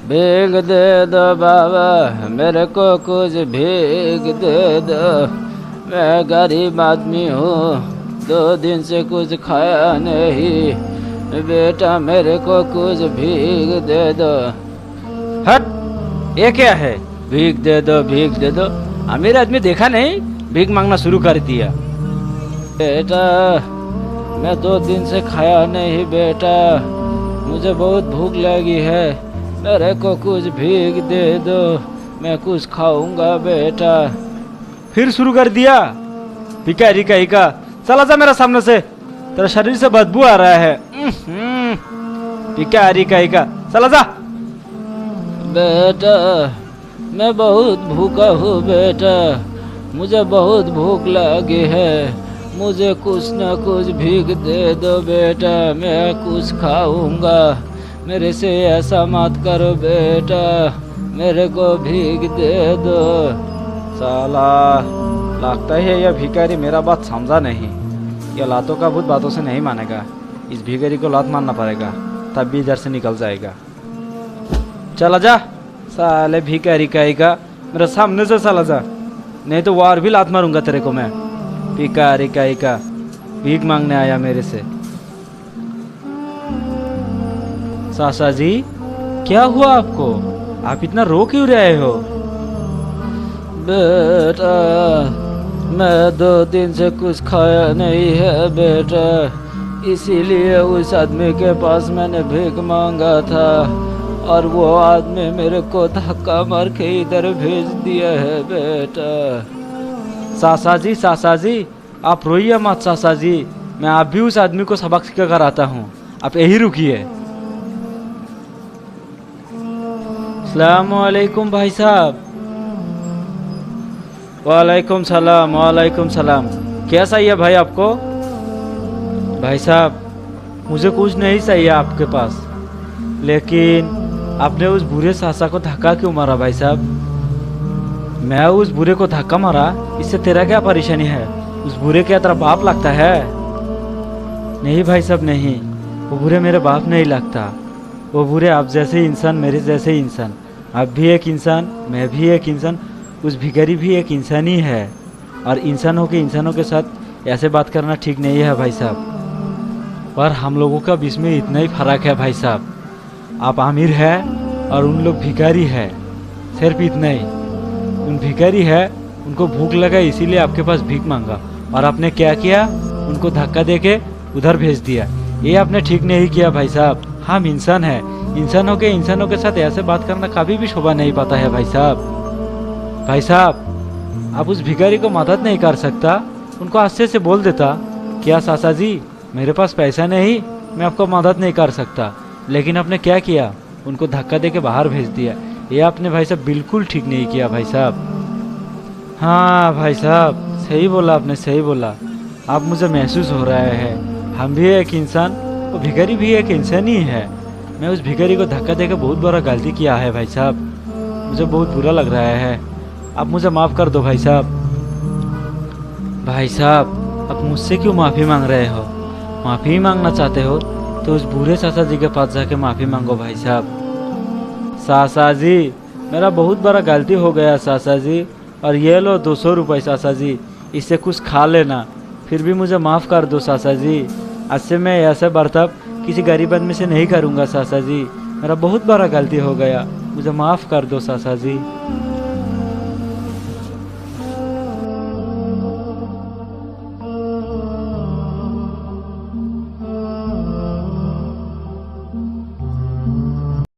भीग दे दो बाबा, मेरे को कुछ भीग दे दो। मैं गरीब आदमी हूँ, 2 दिन से कुछ खाया नहीं। बेटा मेरे को कुछ भीग दे दो। हट, ये क्या है? भीख दे दो, भीख दे दो। अमीर आदमी देखा नहीं, भीख मांगना शुरू कर दिया। बेटा मैं 2 दिन से खाया नहीं बेटा, मुझे बहुत भूख लगी है, मेरे को कुछ भीख दे दो, मैं कुछ खाऊंगा बेटा। फिर शुरू कर दिया, भिखारी कहीं का। चला जा मेरे सामने से, तेरा शरीर से बदबू आ रहा है। भिखारी कहीं का, चला जा। बेटा मैं बहुत भूखा हूँ बेटा, मुझे बहुत भूख लगी है, मुझे कुछ न कुछ भीख दे दो बेटा, मैं कुछ खाऊंगा। मेरे से ऐसा मत करो बेटा, मेरे को भीख दे दो। साला, लगता है यह भिखारी मेरा बात समझा नहीं। यह लातों का भूत बातों से नहीं मानेगा। इस भिखारी को लात मारना पड़ेगा, तब भी इधर से निकल जाएगा। चला जा साले भिखारी कहेगा, मेरे सामने से चला जा, नहीं तो वार भी लात मारूंगा तेरे को मैं। भिखारी कहेगा, भीख मांगने आया मेरे से। सासा जी, क्या हुआ आपको? आप इतना रो क्यों रहे हो? बेटा मैं 2 दिन से कुछ खाया नहीं है बेटा, इसीलिए उस आदमी के पास मैंने भीख मांगा था, और वो आदमी मेरे को धक्का मार के इधर भेज दिया है बेटा। सासा जी, आप रोइए मत सासा जी, मैं आप भी उस आदमी को सबक सिखा कर आता हूँ, आप यही रुकिए। अस्सलामुअलैकुम भाई साहब। वालेकुम सलाम, वालेकुम सलाम। कैसा है भाई आपको? भाई साहब मुझे कुछ नहीं चाहिए आपके पास, लेकिन आपने उस बुरे सासा को धक्का क्यों मारा भाई साहब? मैं उस बुरे को धक्का मारा, इससे तेरा क्या परेशानी है? उस बुरे क्या तेरा बाप लगता है? नहीं भाई साहब नहीं, वो बुरे मेरे बाप नहीं लगता। वो बुरे आप जैसे इंसान, मेरे जैसे इंसान। आप भी एक इंसान, मैं भी एक इंसान, उस भिखारी भी एक इंसान ही है। और इंसानों के साथ ऐसे बात करना ठीक नहीं है भाई साहब। और हम लोगों का बीच में इतना ही फर्क है भाई साहब। आप अमीर है और उन लोग भिखारी है, सिर्फ इतना ही। उन भिखारी है, उनको भूख लगा इसीलिए आपके पास भीख मांगा, और आपने क्या किया? उनको धक्का देके उधर भेज दिया। ये आपने ठीक नहीं किया भाई साहब। हम इंसान हैं, इंसानों के साथ ऐसे बात करना कभी भी शोभा नहीं पाता है भाई साहब। भाई साहब आप उस भिखारी को मदद नहीं कर सकता? उनको अच्छे से बोल देता, क्या सासा जी मेरे पास पैसा नहीं, मैं आपको मदद नहीं कर सकता। लेकिन आपने क्या किया? उनको धक्का देके बाहर भेज दिया। ये आपने भाई साहब बिल्कुल ठीक नहीं किया भाई साहब। हाँ भाई साहब सही बोला आपने, सही बोला। आप मुझे महसूस हो रहा है, हम भी एक इंसान, वो भिखारी भी एक इंसान ही है। मैं उस भिखारी को धक्का देकर बहुत बड़ा गलती किया है भाई साहब, मुझे बहुत बुरा लग रहा है। आप मुझे माफ़ कर दो भाई साहब। भाई साहब आप मुझसे क्यों माफ़ी मांग रहे हो? माफ़ी मांगना चाहते हो तो उस बूढ़े सासा जी के पास जाके माफ़ी मांगो भाई साहब। सासा जी मेरा बहुत बड़ा गलती हो गया सासा जी, और ये लो 200 रुपये सासा जी, इससे कुछ खा लेना, फिर भी मुझे माफ़ कर दो सासा जी। आज से मैं ऐसा बर्ताव किसी गरीब आदमी से नहीं करूँगा सासा जी, मेरा बहुत बड़ा गलती हो गया, मुझे माफ़ कर दो सासा जी।